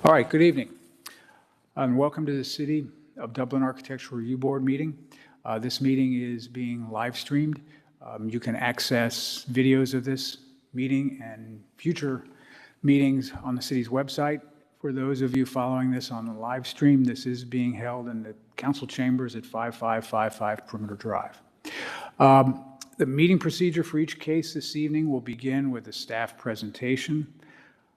All right, good evening, and welcome to the City of Dublin Architectural Review Board meeting. This meeting is being live streamed. You can access videos of this meeting and future meetings on the city's website. For those of you following this on the live stream, this is being held in the council chambers at 5555 Perimeter Drive. The meeting procedure for each case this evening will begin with a staff presentation,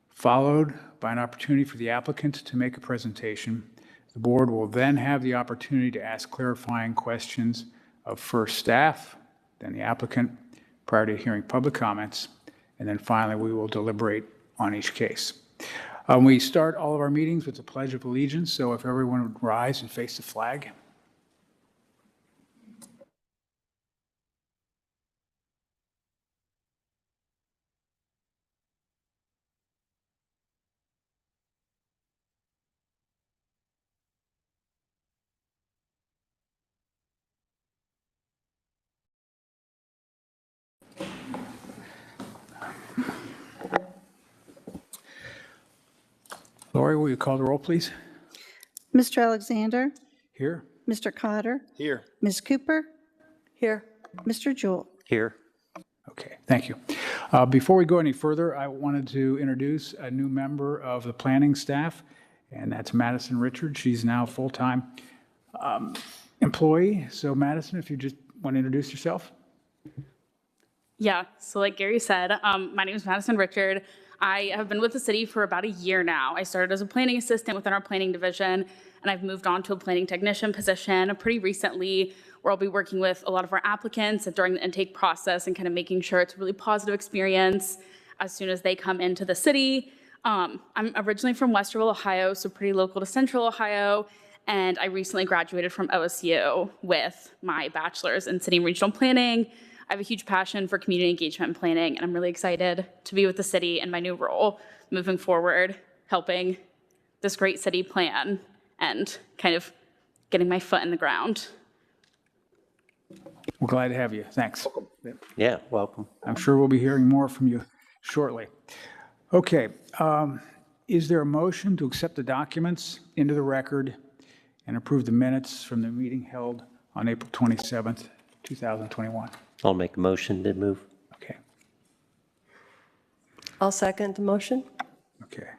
followed by an opportunity for the applicant to make a presentation. The board will then have the opportunity to ask clarifying questions of first staff, then the applicant, prior to hearing public comments, and then finally we will deliberate on each case. We start all of our meetings with the Pledge of Allegiance, so if everyone would rise and face the flag. Lori, will you call the roll, please? Mr. Alexander? Here. Mr. Cotter? Here. Ms. Cooper? Here. Mr. Jewell? Here. Okay, thank you. Before we go any further, I wanted to introduce a new member of the planning staff, and that's Madison Richard. She's now a full-time employee. So Madison, if you just want to introduce yourself. Yeah, so like Gary said, my name is Madison Richard. I have been with the city for about a year now. I started as a planning assistant within our planning division, and I've moved on to a planning technician position pretty recently, where I'll be working with a lot of our applicants during the intake process and kind of making sure it's a really positive experience as soon as they come into the city. I'm originally from Westerville, Ohio, so pretty local to Central Ohio, and I recently graduated from OSU with my bachelor's in city and regional planning. I have a huge passion for community engagement and planning, and I'm really excited to be with the city in my new role moving forward, helping this great city plan and kind of getting my foot in the ground. We're glad to have you. Thanks. Yeah, welcome. I'm sure we'll be hearing more from you shortly. Okay, is there a motion to accept the documents into the record and approve the minutes from the meeting held on April 27th, 2021? I'll make a motion to move. Okay. I'll second the motion. Okay.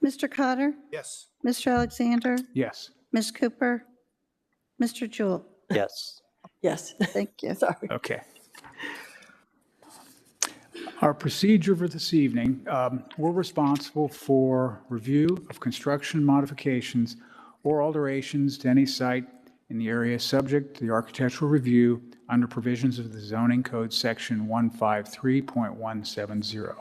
Mr. Cotter? Yes. Mr. Alexander? Yes. Ms. Cooper? Mr. Jewell? Yes. Yes. Thank you. Sorry. Okay. Our procedure for this evening, we're responsible for review of construction modifications or alterations to any site in the area subject to the architectural review under provisions of the zoning code section 153.170.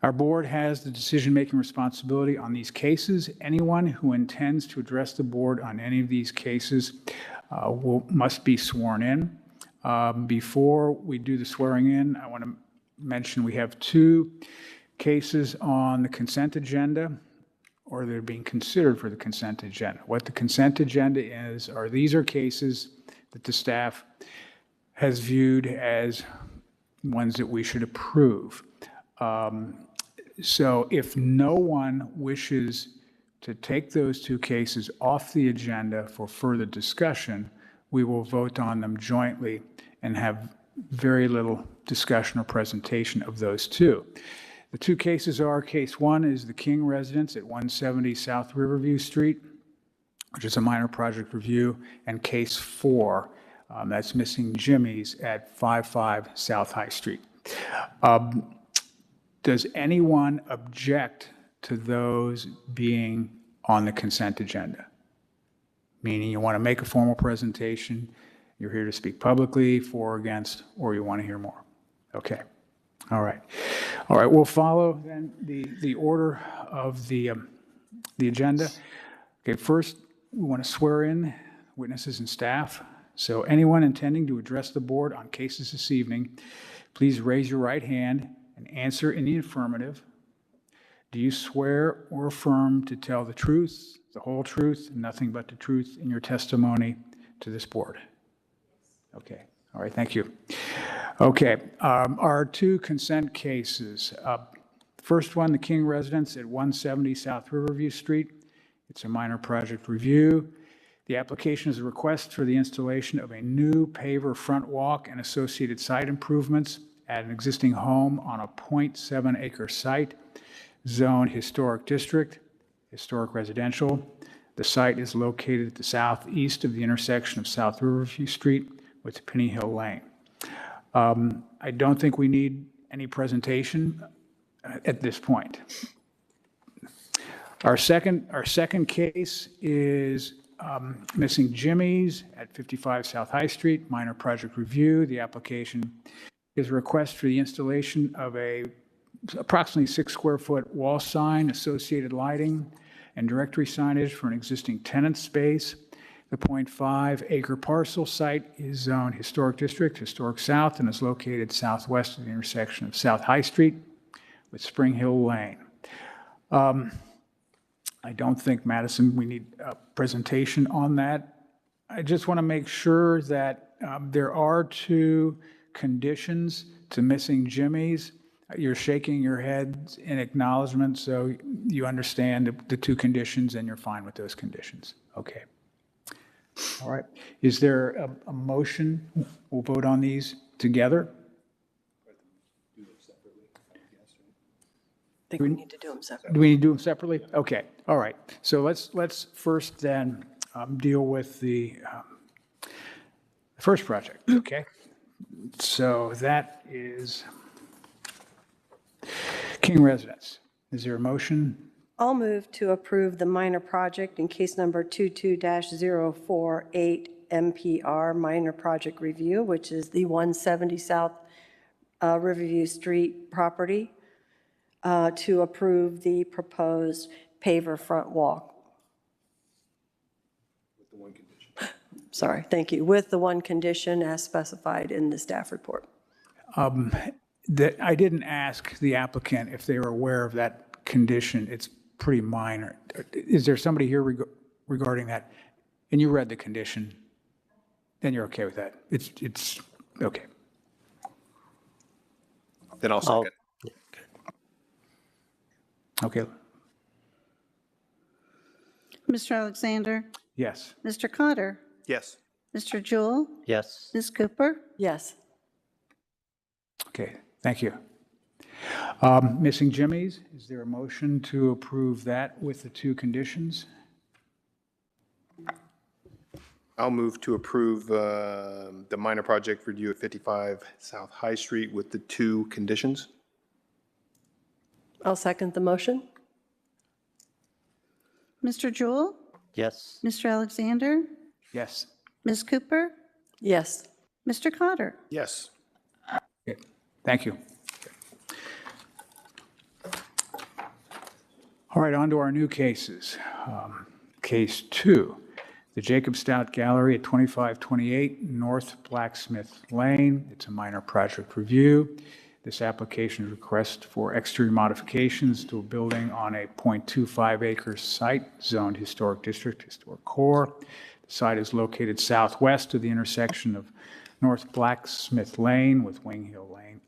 Our board has the decision-making responsibility on these cases. Anyone who intends to address the board on any of these cases must be sworn in. Before we do the swearing in, I want to mention we have two cases on the consent agenda, or they're being considered for the consent agenda. What the consent agenda is, these are cases that the staff has viewed as ones that we should approve. So if no one wishes to take those two cases off the agenda for further discussion, we will vote on them jointly and have very little discussion or presentation of those two. The two cases are, case one is the King residence at 170 South Riverview Street, which is a minor project review, and case four, that's Missing Jimmy's at 55 South High Street. Does anyone object to those being on the consent agenda? Meaning you want to make a formal presentation, you're here to speak publicly, for or against, or you want to hear more? Okay. All right. All right, we'll follow then the order of the agenda. Okay, first, we want to swear in witnesses and staff. So anyone intending to address the board on cases this evening, please raise your right hand and answer in the affirmative. Do you swear or affirm to tell the truth, the whole truth, and nothing but the truth in your testimony to this board? Okay. All right, thank you. Okay, our two consent cases. First one, the King Residence at 170 South Riverview Street. It's a minor project review. The application is a request for the installation of a new paver front walk and associated site improvements at an existing home on a 0.7 acre site, zone historic district, historic residential. The site is located at the southeast of the intersection of South Riverview Street with Penny Hill Lane. I don't think we need any presentation at this point. Our second case is Missing Jimmy's at 55 South High Street, minor project review. The application is a request for the installation of a approximately 6 square foot wall sign, associated lighting, and directory signage for an existing tenant space. The 0.5 acre parcel site is zoned Historic District, Historic South, and is located southwest of the intersection of South High Street with Spring Hill Lane. I don't think, Madison, we need a presentation on that. I just want to make sure that there are 2 conditions to Missing Jimmy's. You're shaking your head in acknowledgement, so you understand the 2 conditions and you're fine with those conditions. Okay. All right. Is there a motion? We'll vote on these together. I think we need to do them separately. Do we need to do them separately? Okay. All right. So let's first then deal with the first project. Okay. So that is King Residence. Is there a motion? I'll move to approve the minor project in case number 22-048 MPR minor project review, which is the 170 South Riverview Street property, to approve the proposed paver front walk. With the one condition. Sorry, thank you. With the one condition as specified in the staff report. That I didn't ask the applicant if they were aware of that condition. It's pretty minor. Is there somebody here regarding that? And you read the condition, then you're okay with that? It's okay. Then I'll second. Okay. Mr. Alexander? Yes. Mr. Cotter? Yes. Mr. Jewell? Yes. Ms. Cooper? Yes. Okay. Thank you. Missing Jimmy's, is there a motion to approve that with the 2 conditions? I'll move to approve the minor project review at 55 South High Street with the 2 conditions. I'll second the motion. Mr. Jewell? Yes. Mr. Alexander? Yes. Ms. Cooper? Yes. Mr. Cotter? Yes. Okay. Thank you. All right, on to our new cases. Case 2, the Jacob Stout Gallery at 2528 North Blacksmith Lane. It's a minor project review. This application requests for exterior modifications to a building on a 0.25 acre site, zoned Historic District, Historic Core. The site is located southwest of the intersection of North Blacksmith Lane with Wing Hill Lane.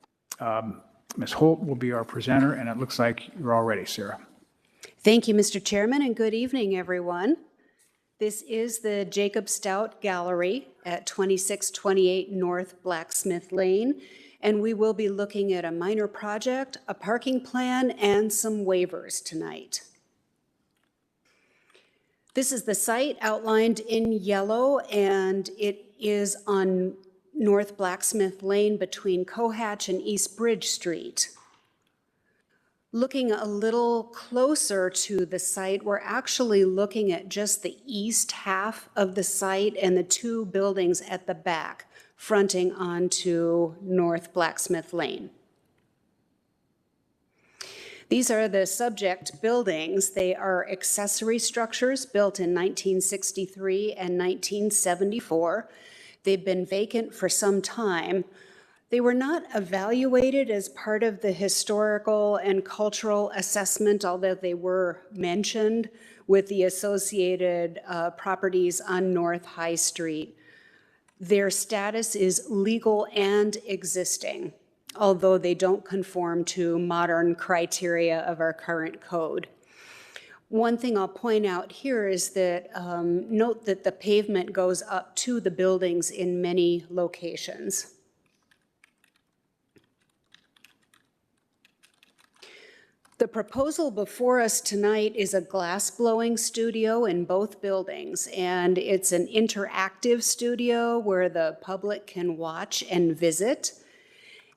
Ms. Holt will be our presenter, and it looks like you're all ready, Sarah. Thank you, Mr. Chairman, and good evening, everyone. This is the Jacob Stout Gallery at 2628 North Blacksmith Lane, and we will be looking at a minor project, a parking plan, and some waivers tonight. This is the site outlined in yellow, and it is on North Blacksmith Lane between Cohatch and East Bridge Street. Looking a little closer to the site, we're actually looking at just the east half of the site and the 2 buildings at the back, fronting onto North Blacksmith Lane. These are the subject buildings. They are accessory structures built in 1963 and 1974. They've been vacant for some time. They were not evaluated as part of the historical and cultural assessment, although they were mentioned with the associated properties on North High Street. Their status is legal and existing. although they don't conform to modern criteria of our current code. One thing I'll point out here is that note that the pavement goes up to the buildings in many locations. The proposal before us tonight is a glass blowing studio in both buildings, and it's an interactive studio where the public can watch and visit.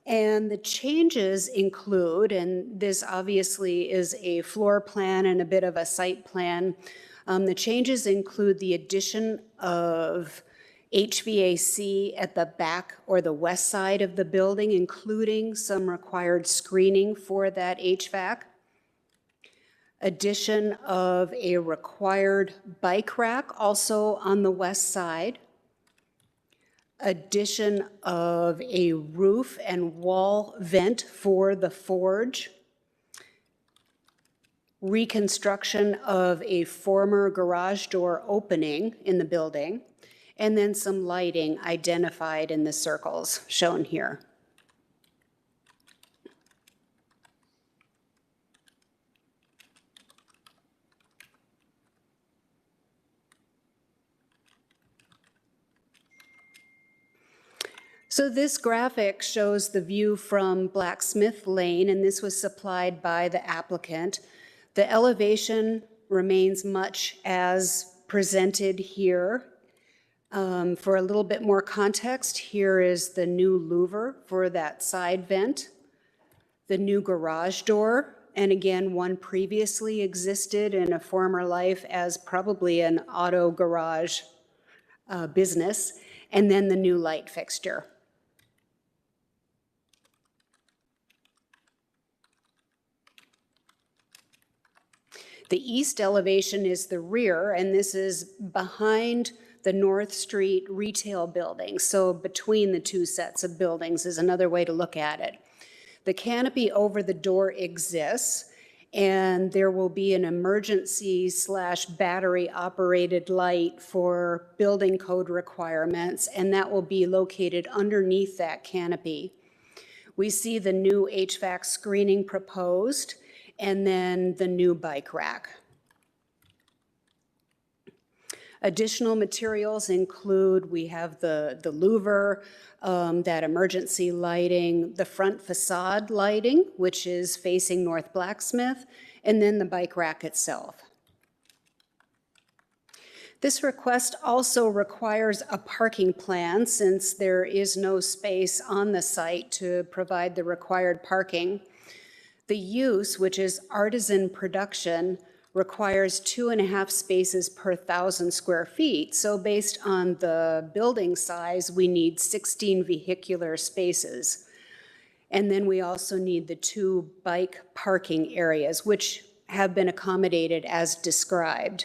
And the changes include, and this obviously is a floor plan and a bit of a site plan, the changes include the addition of HVAC at the back or the west side of the building, including some required screening for that HVAC. Addition of a required bike rack also on the west side. Addition of a roof and wall vent for the forge. Reconstruction of a former garage door opening in the building, and then some lighting identified in the circles shown here. So this graphic shows the view from Blacksmith Lane, and this was supplied by the applicant. The elevation remains much as presented here. For a little bit more context, here is the new louver for that side vent, the new garage door, and again, one previously existed in a former life as probably an auto garage business, and then the new light fixture. The east elevation is the rear, and this is behind the North Street retail building. So between the two sets of buildings is another way to look at it. The canopy over the door exists, and there will be an emergency/battery operated light for building code requirements, and that will be located underneath that canopy. We see the new HVAC screening proposed, and then the new bike rack. Additional materials include, we have the louver, that emergency lighting, the front facade lighting, which is facing North Blacksmith, and then the bike rack itself. This request also requires a parking plan since there is no space on the site to provide the required parking. The use, which is artisan production, requires 2.5 spaces per 1,000 square feet. So based on the building size, we need 16 vehicular spaces. And then we also need the 2 bike parking areas, which have been accommodated as described.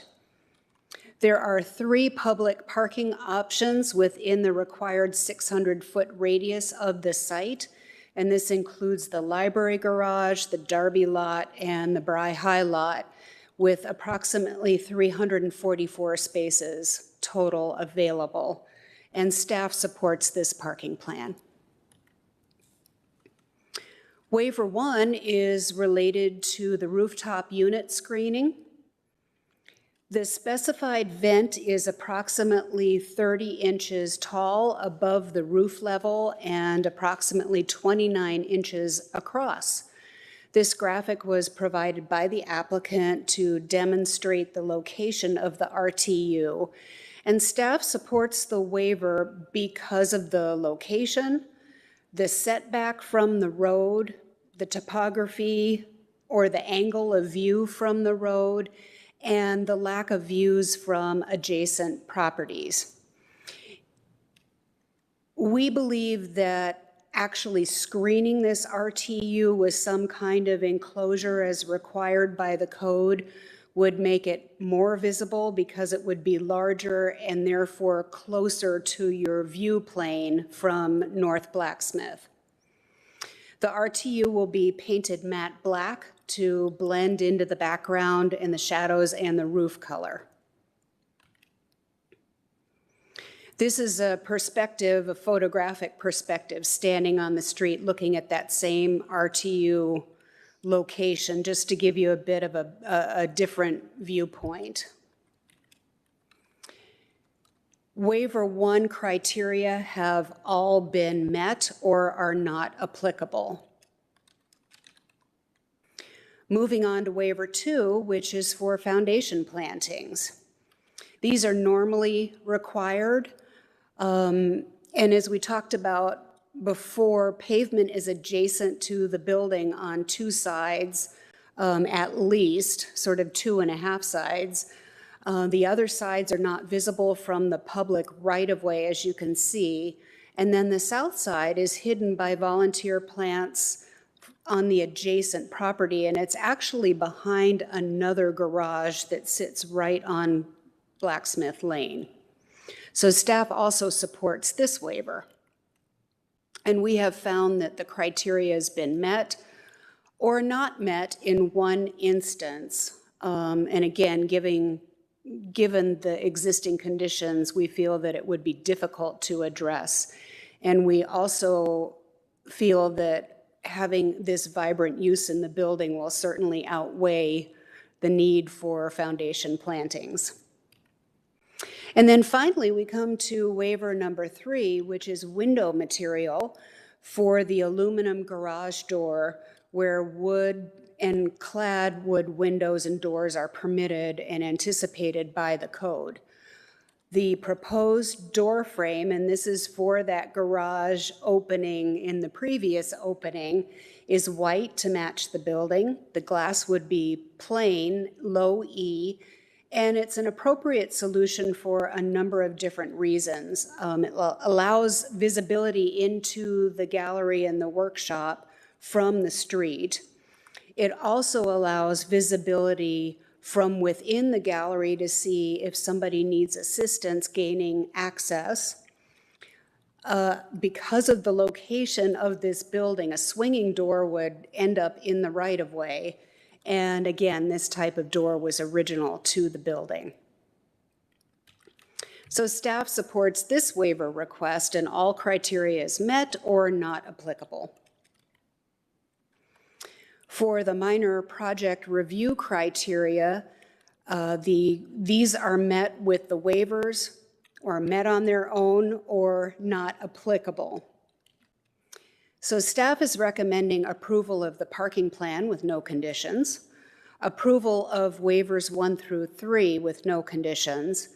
There are 3 public parking options within the required 600-foot radius of the site. And this includes the library garage, the Darby lot, and the Bry High lot, with approximately 344 spaces total available. And staff supports this parking plan. Waiver 1 is related to the rooftop unit screening. The specified vent is approximately 30 inches tall above the roof level and approximately 29 inches across. This graphic was provided by the applicant to demonstrate the location of the RTU, and staff supports the waiver because of the location, the setback from the road, the topography or the angle of view from the road, and the lack of views from adjacent properties. We believe that actually screening this RTU with some kind of enclosure as required by the code would make it more visible because it would be larger and therefore closer to your view plane from North Blacksmith. The RTU will be painted matte black to blend into the background and the shadows and the roof color. This is a perspective, a photographic perspective, standing on the street, looking at that same RTU location, just to give you a bit of a different viewpoint. Waiver 1 criteria have all been met or are not applicable. Moving on to waiver 2, which is for foundation plantings. These are normally required. And as we talked about before, pavement is adjacent to the building on 2 sides, at least, sort of 2.5 sides. The other sides are not visible from the public right-of-way, as you can see. And then the south side is hidden by volunteer plants on the adjacent property, and it's actually behind another garage that sits right on Blacksmith Lane. So staff also supports this waiver. And we have found that the criteria has been met or not met in one instance. And again, given the existing conditions, we feel that it would be difficult to address. And we also feel that having this vibrant use in the building will certainly outweigh the need for foundation plantings. And then finally, we come to waiver number 3, which is window material for the aluminum garage door where wood and clad wood windows and doors are permitted and anticipated by the code. The proposed door frame, and this is for that garage opening in the previous opening, is white to match the building. The glass would be plain, low E, and it's an appropriate solution for a number of different reasons. It allows visibility into the gallery and the workshop from the street. It also allows visibility from within the gallery to see if somebody needs assistance gaining access. Because of the location of this building, a swinging door would end up in the right-of-way. And again, this type of door was original to the building. So staff supports this waiver request, and all criteria is met or not applicable. For the minor project review criteria, these are met with the waivers or met on their own or not applicable. So staff is recommending approval of the parking plan with no conditions, approval of waivers 1 through 3 with no conditions,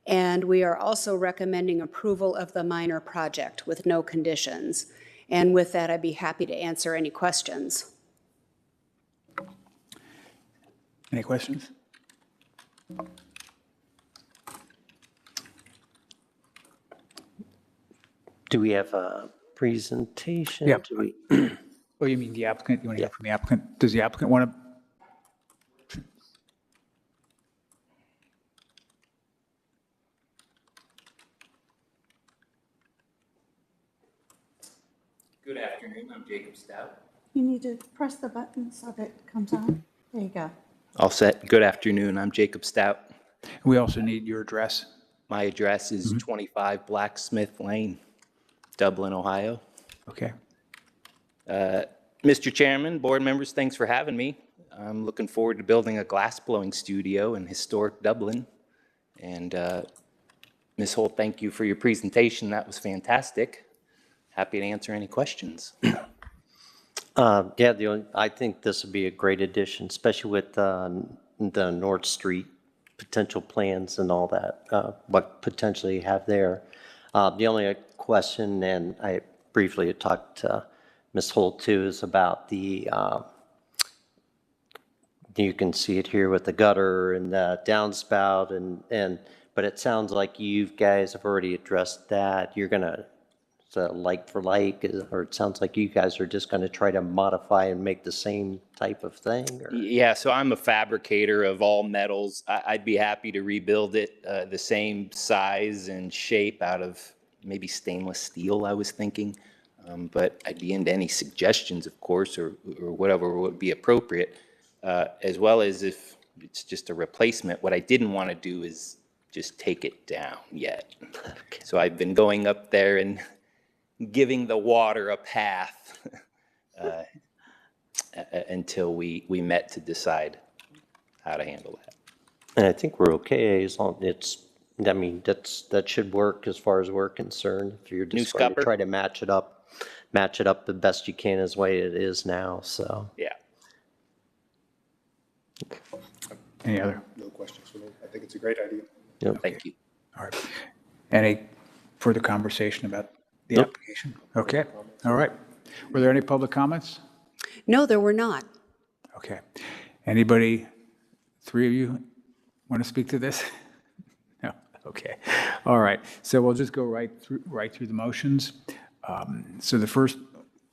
and we are also recommending approval of the minor project with no conditions. And with that, I'd be happy to answer any questions. Any questions? Do we have a presentation? Yeah. Do we- Oh, you mean the applicant? You want to hear from the applicant? Does the applicant want to? Good afternoon, I'm Jacob Stout. You need to press the button so that it comes on. There you go. All set. Good afternoon, I'm Jacob Stout. We also need your address. My address is 25 Blacksmith Lane, Dublin, Ohio. Okay. Mr. Chairman, board members, thanks for having me. I'm looking forward to building a glass blowing studio in historic Dublin. And Ms. Holt, thank you for your presentation. That was fantastic. Happy to answer any questions. Yeah, I think this would be a great addition, especially with the North Street potential plans and all that, what potentially you have there. The only question, and I briefly had talked to Ms. Holt too, is about the, you can see it here with the gutter and the downspout, but it sounds like you guys have already addressed that. You're gonna, like for like, or it sounds like you guys are just gonna try to modify and make the same type of thing? Or? Yeah, so I'm a fabricator of all metals. I'd be happy to rebuild it the same size and shape out of maybe stainless steel, I was thinking. But I'd be into any suggestions, of course, or whatever would be appropriate, as well as if it's just a replacement. What I didn't want to do is just take it down yet. So I've been going up there and giving the water a path until we met to decide how to handle that. And I think we're okay as long, I mean, that should work as far as we're concerned. If you're New just going to scupper? try to match it up the best you can as way it is now, so. Yeah. Any other? No questions for me. I think it's a great idea. Thank you. All right. Any further conversation about the Nope. application? Okay, all right. Were there any public comments? No, there were not. Okay. Anybody, three of you, want to speak to this? No, okay. All right, so we'll just go right through the motions. So the first,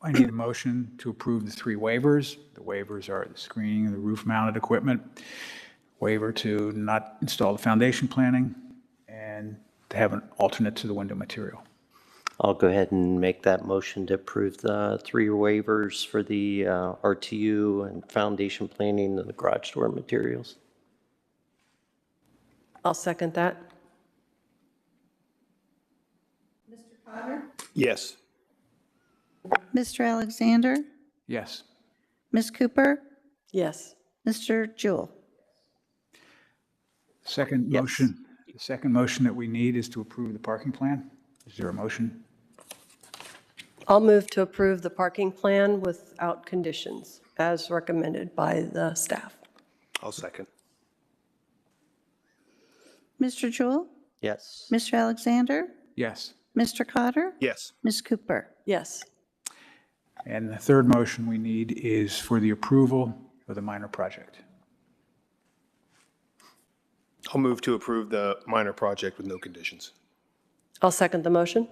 I need a motion to approve the three waivers. The waivers are the screening of the roof-mounted equipment, waiver to not install the foundation planning, and to have an alternate to the window material. I'll go ahead and make that motion to approve the three waivers for the RTU and foundation planning and the garage door materials. I'll second that. Yes. Mr. Alexander, Yes. Ms. Cooper, Yes. Mr. Jewell. Second motion, the second motion that we need is to approve the parking plan. Is there a motion? I'll move to approve the parking plan without conditions as recommended by the staff. I'll second. Mr. Jewell, Yes. Mr. Alexander, Yes. Mr. Cotter, Yes. Ms. Cooper. Yes. And the third motion we need is for the approval of the minor project. I'll move to approve the minor project with no conditions. I'll second the motion.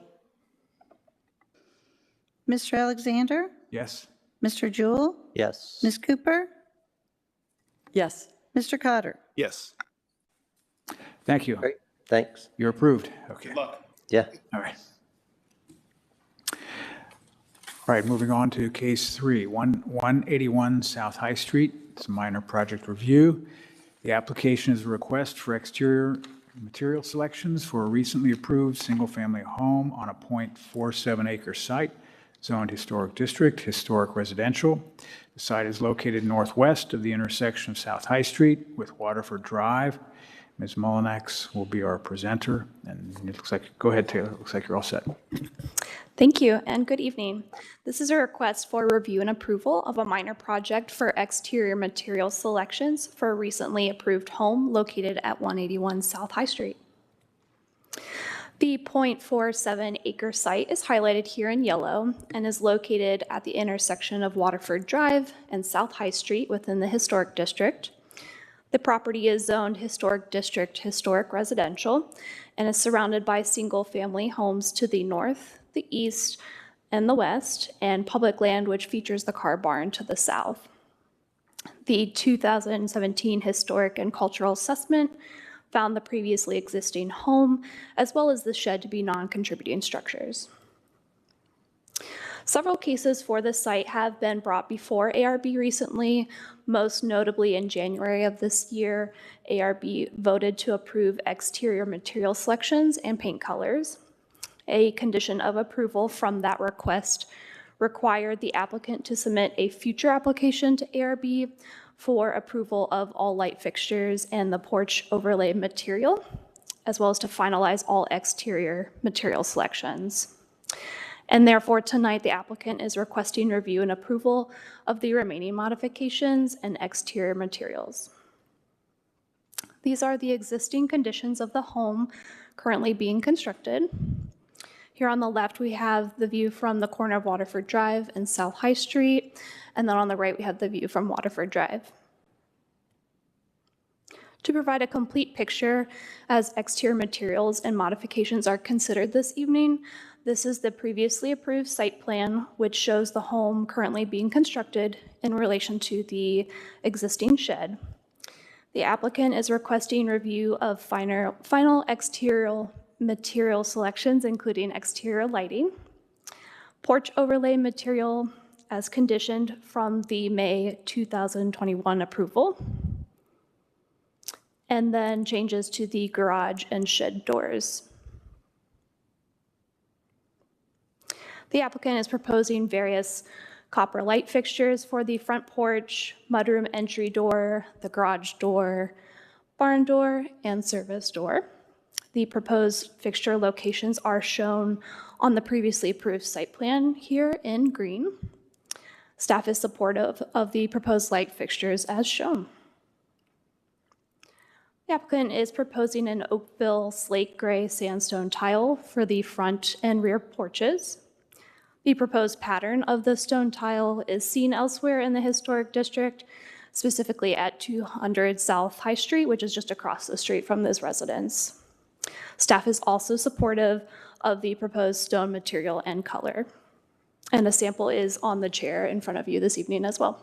Mr. Alexander, Yes? Mr. Jewell, Yes. Ms. Cooper, Yes. Mr. Cotter. Yes. Thank you. Great, thanks. You're approved. Okay. Yeah. All right. All right, moving on to case 3, 181 South High Street. It's a minor project review. The application is a request for exterior material selections for a recently approved single-family home on a .47 acre site, zoned historic district, historic residential. The site is located northwest of the intersection of South High Street with Waterford Drive. Ms. Mullinax will be our presenter, and it looks like, go ahead, Taylor, it looks like you're all set. Thank you and good evening. This is a request for review and approval of a minor project for exterior material selections for a recently approved home located at 181 South High Street. The .47 acre site is highlighted here in yellow and is located at the intersection of Waterford Drive and South High Street within the historic district. The property is zoned Historic District Historic Residential and is surrounded by single-family homes to the north, the east, and the west, and public land which features the car barn to the south. The 2017 Historic and Cultural Assessment found the previously existing home as well as the shed to be non-contributing structures. Several cases for this site have been brought before ARB recently. Most notably in January of this year, ARB voted to approve exterior material selections and paint colors. A condition of approval from that request required the applicant to submit a future application to ARB for approval of all light fixtures and the porch overlay material, as well as to finalize all exterior material selections. And therefore, tonight, the applicant is requesting review and approval of the remaining modifications and exterior materials. These are the existing conditions of the home currently being constructed. Here on the left, we have the view from the corner of Waterford Drive and South High Street, and then on the right, we have the view from Waterford Drive. To provide a complete picture as exterior materials and modifications are considered this evening, this is the previously approved site plan, which shows the home currently being constructed in relation to the existing shed. The applicant is requesting review of final exterior material selections, including exterior lighting, porch overlay material as conditioned from the May 2021 approval, and then changes to the garage and shed doors. The applicant is proposing various copper light fixtures for the front porch, mudroom entry door, the garage door, barn door, and service door. The proposed fixture locations are shown on the previously approved site plan here in green. Staff is supportive of the proposed light fixtures as shown. The applicant is proposing an Oakville slate gray sandstone tile for the front and rear porches. The proposed pattern of the stone tile is seen elsewhere in the historic district, specifically at 200 South High Street, which is just across the street from this residence. Staff is also supportive of the proposed stone material and color. And a sample is on the chair in front of you this evening as well.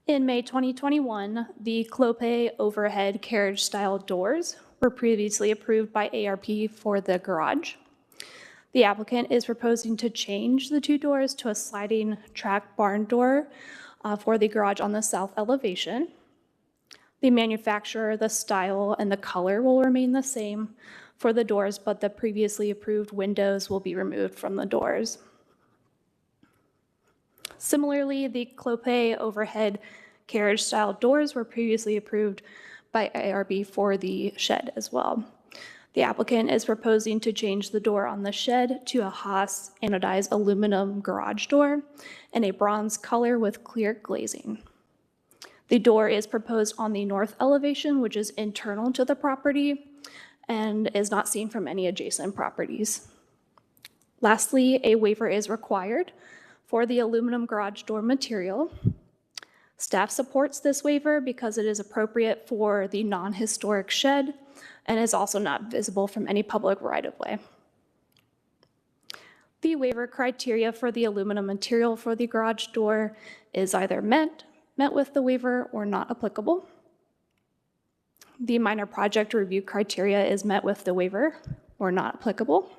In May 2021, the Clope overhead carriage-style doors were previously approved by ARP for the garage. The applicant is proposing to change the two doors to a sliding track barn door for the garage on the south elevation. The manufacturer, the style, and the color will remain the same for the doors, but the previously approved windows will be removed from the doors. Similarly, the Clope overhead carriage-style doors were previously approved by ARB for the shed as well. The applicant is proposing to change the door on the shed to a Haas anodized aluminum garage door in a bronze color with clear glazing. The door is proposed on the north elevation, which is internal to the property and is not seen from any adjacent properties. Lastly, a waiver is required for the aluminum garage door material. Staff supports this waiver because it is appropriate for the non-historic shed and is also not visible from any public right-of-way. The waiver criteria for the aluminum material for the garage door is either met with the waiver or not applicable. The minor project review criteria is met with the waiver or not applicable.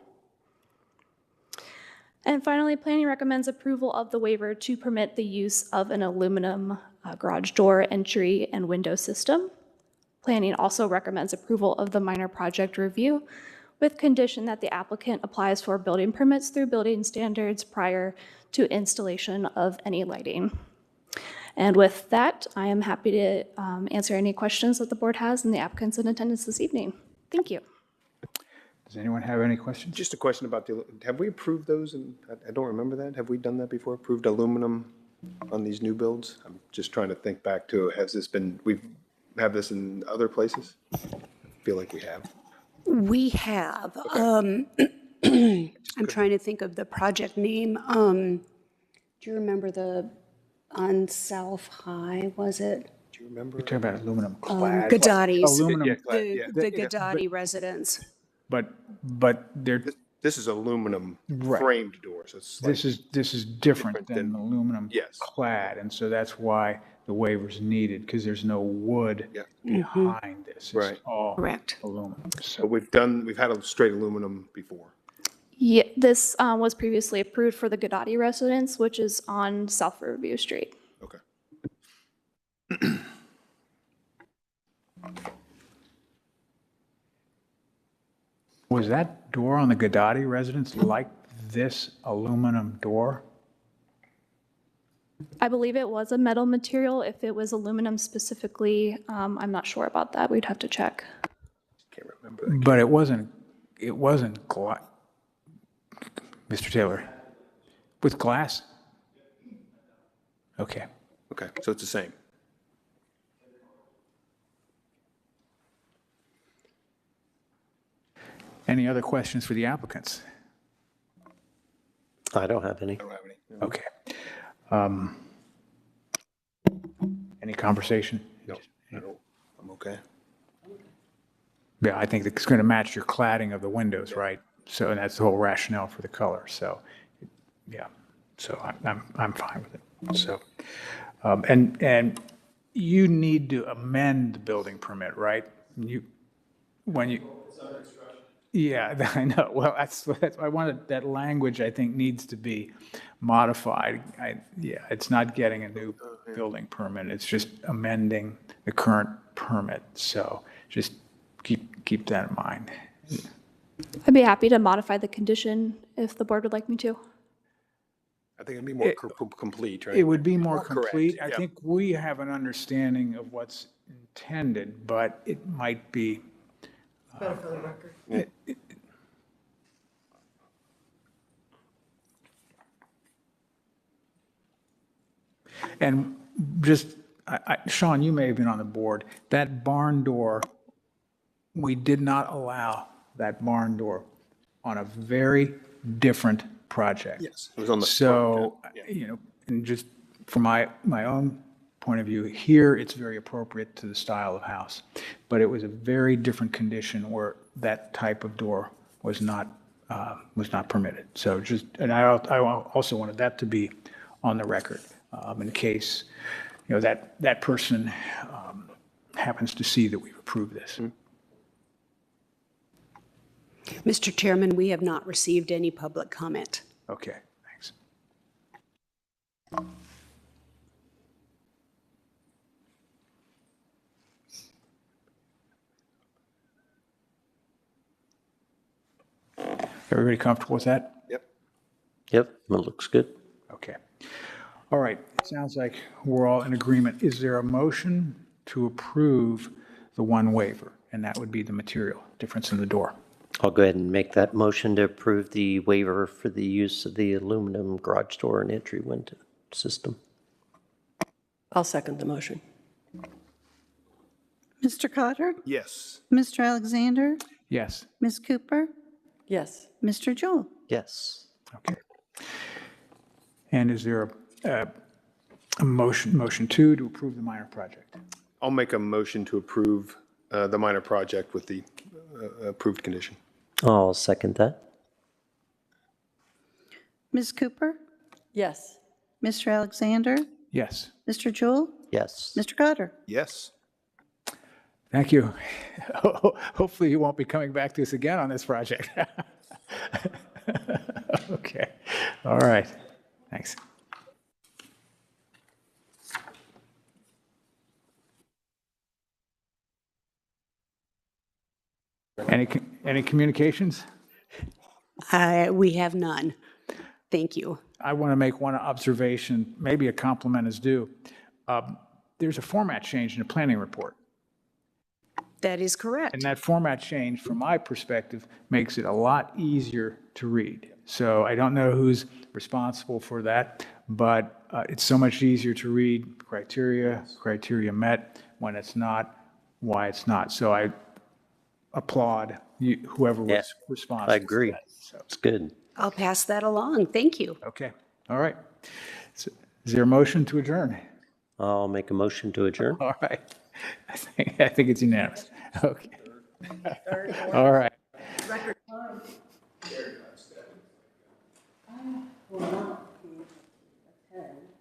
And finally, planning recommends approval of the waiver to permit the use of an aluminum garage door entry and window system. Planning also recommends approval of the minor project review with condition that the applicant applies for building permits through building standards prior to installation of any lighting. And with that, I am happy to answer any questions that the board has and the applicants in attendance this evening. Thank you. Does anyone have any questions? Just a question about have we approved those? And I don't remember that. Have we done that before? Approved aluminum on these new builds? I'm just trying to think back to, has this been, have this in other places? I feel like we have. We have. I'm trying to think of the project name. Do you remember on South High, was it? Do you remember? You're talking about aluminum clad. Gadotti's. Aluminum, The Gadotti residence. but they're, This is aluminum Right. framed doors. It's like, this is different different than than- aluminum Yes. clad, and so that's why the waiver's needed, because there's no wood Yeah. behind this. It's Right. all Correct. aluminum. but So, we've had a straight aluminum before. Yeah, this was previously approved for the Gadotti residence, which is on South Riverview Street. Okay. was that door on the Gadotti residence like this aluminum door? I believe it was a metal material. If it was aluminum specifically, I'm not sure about that. We'd have to check. Can't remember. That. But it wasn't Mr. Taylor, with glass? Okay. Okay, so it's the same. Any other questions for the applicants? I don't have any. I don't have any. Okay. Any conversation? No, I don't. I'm okay. Yeah, I think it's going to match your cladding of the windows, right? So, and that's the whole rationale for the color. So, yeah. So I'm fine with it. So, and you need to amend the building permit, right? Yeah, I know. Well, I wanted, that language, I think, needs to be modified. Yeah, it's not getting a new building permit, it's just amending the current permit. So just keep that in mind. I'd be happy to modify the condition if the board would like me to. I think it'd be more complete, right? It would be more Correct, complete. I yeah. think we have an understanding of what's intended, but it might be. Better for the record. And just, Sean, you may have been on the board, that barn door, we did not allow that barn door on a very different project. Yes, it was on the front, So, yeah. you know, and just from my own point of view, here, it's very appropriate to the style of house. But it was a very different condition where that type of door was not permitted. So just, and I also wanted that to be on the record, in case, you know, that person happens to see that we've approved this. Mr. Chairman, we have not received any public comment. Okay, thanks. Everybody comfortable with that? Yep. Yep, it looks good. Okay. All right, sounds like we're all in agreement. Is there a motion to approve the one waiver? And that would be the material difference in the door. I'll go ahead and make that motion to approve the waiver for the use of the aluminum garage door and entry window system. I'll second the motion. Mr. Cotter? Yes. Mr. Alexander? Yes, Ms. Cooper? Yes. Mr. Jewell? Yes. okay. And is there a motion two to approve the minor project? I'll make a motion to approve the minor project with the approved condition. I'll second that. Ms. Cooper? Yes. Mr. Alexander? Yes, Mr. Jewell? Yes. Mr. Cotter? Yes. thank you. Hopefully you won't be coming back to us again on this project. Okay, all right, thanks. Any communications? We have none. Thank you. I want to make one observation, maybe a compliment is due. There's a format change in the planning report. That is correct. And that format change, from my perspective, makes it a lot easier to read. So I don't know who's responsible for that, but it's so much easier to read criteria met, when it's not, why it's not. So I applaud whoever Yeah, was responsible. I agree. For that. So, It's good. I'll pass that along. Thank you. okay, all right. So, is there a motion to adjourn? I'll make a motion to adjourn. All right. I think it's unanimous. Okay. All right.